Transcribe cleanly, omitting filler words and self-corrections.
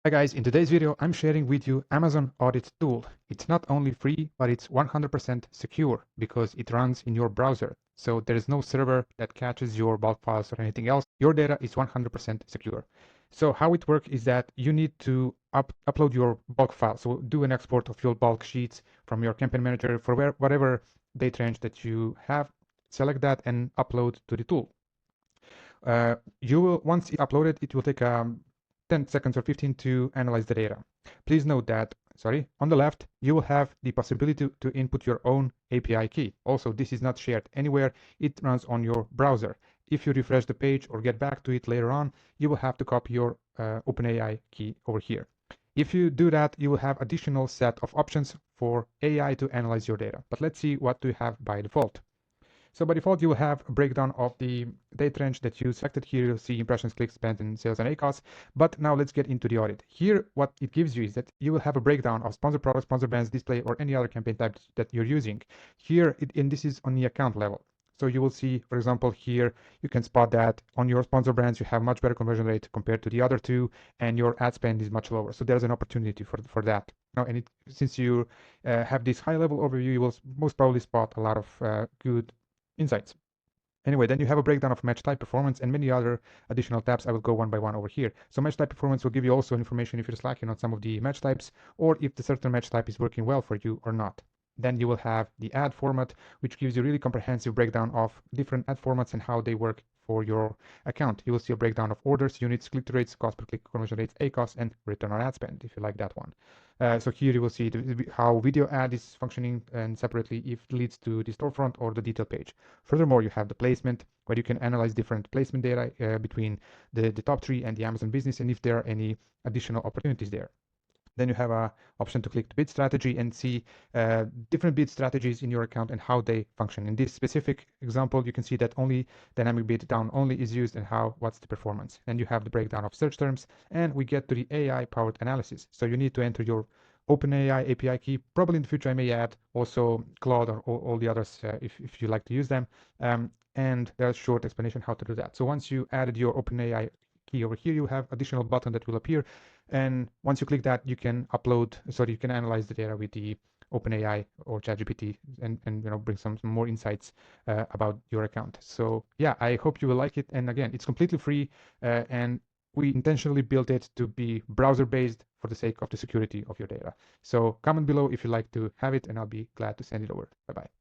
Hi guys, in today's video I'm sharing with you Amazon Audit tool. It's not only free, but it's 100% secure because it runs in your browser. So there is no server that catches your bulk files or anything else. Your data is 100% secure. So how it works is that you need to upload your bulk file. So do an export of your bulk sheets from your campaign manager for whatever data range that you have. Select that and upload to the tool. Once it's uploaded, it will take 10 seconds or 15 to analyze the data. Please note that, on the left, you will have the possibility to input your own API key. Also, this is not shared anywhere. It runs on your browser. If you refresh the page or get back to it later on, you will have to copy your OpenAI key over here. If you do that, you will have additional set of options for AI to analyze your data. But let's see what you have by default. So by default, you will have a breakdown of the data range that you selected here. You'll see impressions, clicks, spent, and sales and ACoS. But now let's get into the audit. Here, what it gives you is that you will have a breakdown of sponsor products, sponsor brands, display, or any other campaign type that you're using. Here, and this is on the account level. So you will see, for example, here, you can spot that on your sponsor brands, you have much better conversion rate compared to the other two, and your ad spend is much lower. So there's an opportunity for that. Now, since you have this high level overview, you will most probably spot a lot of good insights. Anyway, then you have a breakdown of match type, performance, and many other additional tabs. I will go one by one over here. So match type performance will give you also information if you're slacking on some of the match types, or if the certain match type is working well for you or not. Then you will have the ad format, which gives you really comprehensive breakdown of different ad formats and how they work for your account. You will see a breakdown of orders, units, click-through rates, cost per click, conversion rates, ACoS, and return on ad spend, if you like that one. So here you will see how video ad is functioning, and separately if it leads to the storefront or the detail page. Furthermore, you have the placement, where you can analyze different placement data between the top three and the Amazon business, and if there are any additional opportunities there. Then you have an option to click the bid strategy and see different bid strategies in your account and how they function. In this specific example, you can see that only dynamic bid down only is used and what's the performance. And you have the breakdown of search terms, and we get to the AI-powered analysis. So you need to enter your OpenAI API key. Probably in the future I may add also Claude or all the others if you like to use them. And there's a short explanation how to do that. So once you added your OpenAI key over here, you have additional button that will appear, and once you click that, you can you can analyze the data with the OpenAI or ChatGPT and bring some more insights about your account. So yeah, I hope you will like it. And again, it's completely free, and we intentionally built it to be browser based for the sake of the security of your data. So comment below if you like to have it, and I'll be glad to send it over. Bye bye.